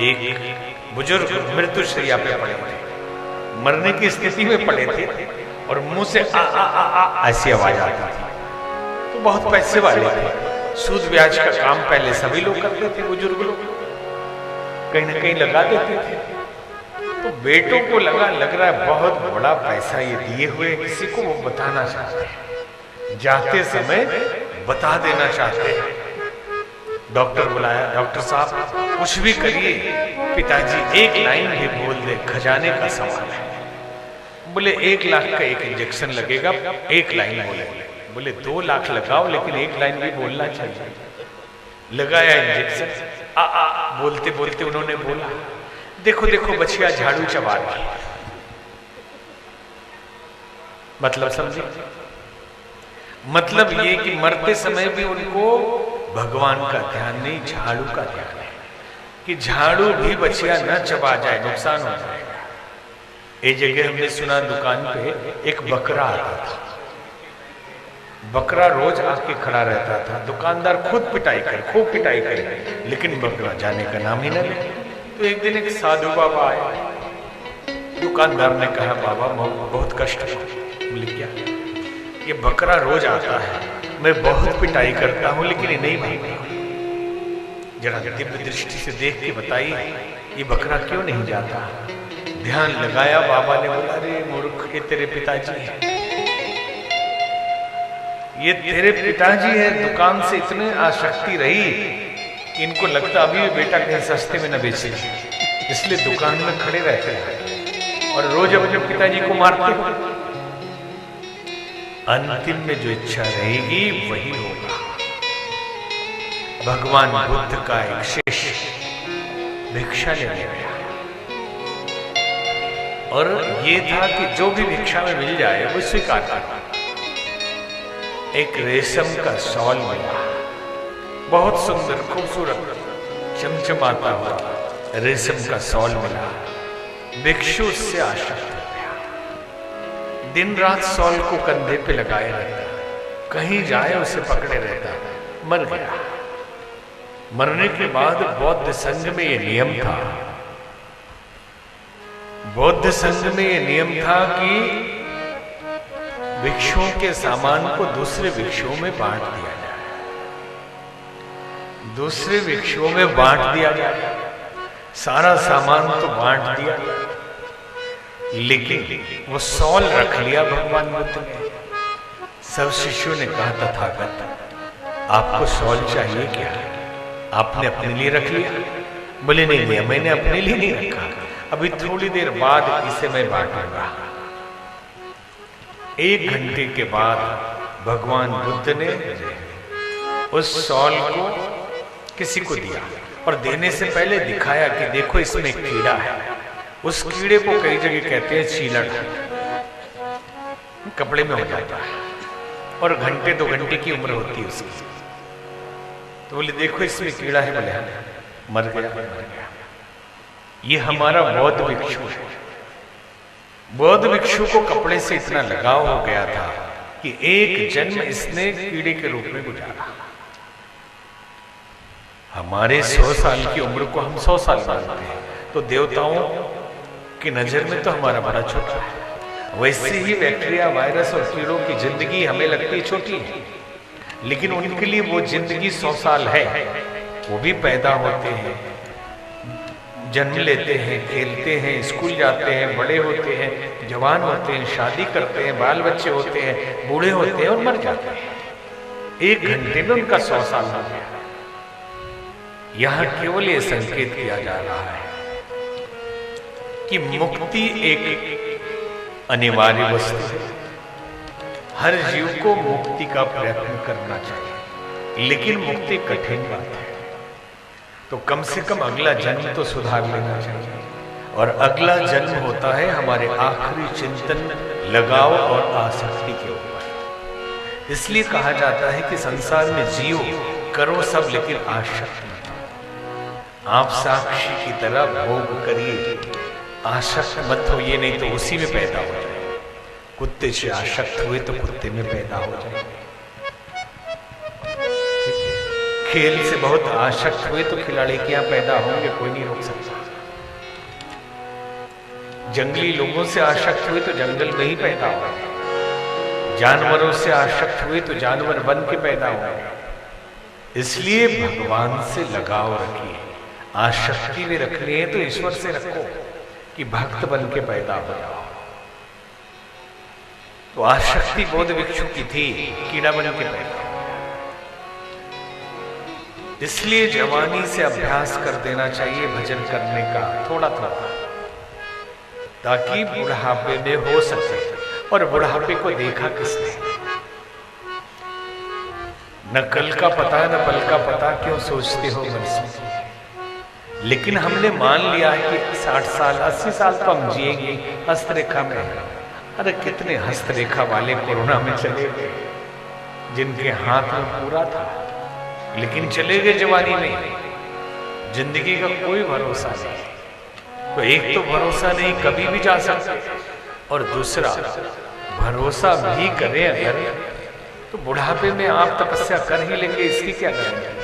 एक बुजुर्ग मृत्युशैया पे पड़े थे, मरने की स्थिति में पड़े थे और मुंह से आ ऐसी आवाज आती थी। तो बहुत पैसे वाले थे, सूद ब्याज का काम पहले सभी लोग करते थे, बुजुर्ग लोग कहीं ना कहीं लगा देते थे। तो बेटों को लग रहा है बहुत बड़ा पैसा ये दिए हुए, किसी को वो बताना चाहते हैं, जाते समय बता देना चाहते हैं। डॉक्टर बुलाया, डॉक्टर साहब कुछ भी करिए, पिताजी एक लाइन भी बोल दे, खजाने का सवाल है। बोले 1 लाख का एक इंजेक्शन लगेगा, एक लाइन बोले। बोले 2 लाख लगाओ लेकिन एक लाइन भी बोलना चाहिए। लगाया इंजेक्शन, बोलते बोलते उन्होंने बोला, देखो देखो बछिया झाड़ू चबा रही। मतलब समझे? मतलब ये कि मरते समय भी उनको भगवान का ध्यान नहीं, झाड़ू का ध्यान है कि झाड़ू भी बछिया न चबा जाए, नुकसान हो जाएगा। एक जगह हमने सुना दुकान पे एक बकरा आता था, बकरा रोज आके खड़ा रहता था, दुकानदार खुद पिटाई करे, खूब पिटाई करे, लेकिन बकरा जाने का नाम ही न ले। तो एक दिन एक साधु बाबा आए, दुकानदार ने कहा बाबा बहुत कष्ट है। बोले क्या? ये बकरा रोज आता है, मैं बहुत पिटाई करता हूं लेकिन ये नहीं भागता, जरा दिव्य दृष्टि से देख के बताइए ये बकरा क्यों नहीं जाता। ध्यान लगाया, बाबा ने बोला अरे मूर्ख, ये तेरे पिताजी हैं, ये तेरे पिताजी है। दुकान से इतने आसक्ति रही, इनको लगता अभी बेटा कहीं सस्ते में न बेचे, इसलिए दुकान में खड़े रहते हैं और रोज अपने पिताजी को मारते हैं। अंतिम में जो इच्छा रहेगी वही होगा। भगवान बुद्ध का एक शिष्य भिक्षा लेने गया और ये था कि जो भी भिक्षा में मिल जाए वो स्वीकार करना। एक रेशम का शॉल मिला, बहुत सुंदर खूबसूरत चमचमाता हुआ रेशम का शॉल मिला। भिक्षु उससे आसक्त हो गया, दिन रात शॉल को कंधे पे लगाए रहता, कहीं जाए उसे पकड़े रहता, मर गया। मरने के बाद बौद्ध संघ में यह नियम था, बौद्ध संघ में यह नियम था कि भिक्षुओं के सामान को दूसरे भिक्षुओं में बांट दिया जाए, दूसरे भिक्षुओं में बांट दिया जाए। सारा सामान तो बांट दिया, लेकिन वो शॉल रख लिया भगवान बुद्ध ने। सब शिष्यों ने कहा तथागत आपको शॉल चाहिए क्या? आपने अपने लिए रख लिया? बोले नहीं नहीं, मैंने अपने लिए नहीं रखा, अभी थोड़ी देर बाद इसे मैं बांटूंगा। 1 घंटे के बाद भगवान बुद्ध ने उस शॉल को किसी को दिया और देने से पहले दिखाया कि देखो इसमें एक कीड़ा है। उस कीड़े को कई जगह कहते हैं चीलड़, कपड़े में हो जाता है और घंटे 2 घंटे की उम्र होती है उसकी। तो बोले देखो इसमें कीड़ा है, बोले मर गया। ये हमारा बौद्ध भिक्षु है। बौद्ध भिक्षु को कपड़े से इतना लगाव हो गया था कि एक जन्म इसने कीड़े के रूप में गुजारा। हमारे 100 साल की उम्र को हम 100 साल मानते हैं, तो देवताओं की नजर में तो हमारा बड़ा छोटा है। वैसे ही बैक्टीरिया, वायरस और कीड़ों की जिंदगी हमें लगती है छोटी है, लेकिन उनके लिए वो जिंदगी 100 साल है। वो भी पैदा होते हैं, जन्म लेते हैं, खेलते हैं, स्कूल जाते हैं, बड़े होते हैं, जवान होते हैं, शादी करते हैं, बाल बच्चे होते हैं, बूढ़े होते हैं और मर जाते हैं। 1 घंटे में उनका 100 साल हो गया। यहां केवल ये संकेत किया जा रहा है कि मुक्ति एक अनिवार्य वस्तु है। हर जीव को मुक्ति का प्रयत्न करना चाहिए, लेकिन मुक्ति कठिन बात है। तो कम से कम अगला जन्म तो सुधार लेना चाहिए, और अगला जन्म होता है हमारे आखिरी चिंतन, लगाव और आसक्ति के ऊपर। इसलिए कहा जाता है कि संसार में जियो, करो सब, लेकिन आसक्त मत हो। आप साक्षी की तरह भोग करिए, आसक्त मत होइए, नहीं तो उसी में पैदा हो जाए। कुत्ते से आसक्त हुए तो कुत्ते में पैदा हो जाए, खेल से बहुत आसक्त हुए तो खिलाड़ी के यहाँ पैदा होंगे, कोई नहीं रोक सकता। जंगली लोगों से आसक्त हुए तो जंगल में ही पैदा हो, जानवरों से आसक्त हुए तो जानवर बन के पैदा हो। इसलिए भगवान से लगाव रखिए। आसक्ति में रखनी है तो ईश्वर से रखो कि भक्त बन के पैदा हो जाओ। तो आसक्ति बोध भिक्षु की थी, कीड़ा बन के पैदा हो। इसलिए जवानी से अभ्यास कर देना चाहिए भजन करने का थोड़ा थोड़ा, ताकि बुढ़ापे में हो सके। और बुढ़ापे को देखा किसने? न कल का पता न पल का पता, क्यों सोचते हो मनसू। लेकिन हमने मान लिया है कि 60 साल 80 साल तो हम जिएंगे हस्तरेखा में। अरे कितने हस्तरेखा वाले कोरोना में चले गए, जिनके हाथ में पूरा था, लेकिन चले गए जवानी में। जिंदगी का कोई भरोसा नहीं। तो एक तो भरोसा नहीं, कभी भी जा सकते, और दूसरा भरोसा भी करें अगर तो बुढ़ापे में आप तपस्या कर ही लेंगे, इसकी क्या गारंटी?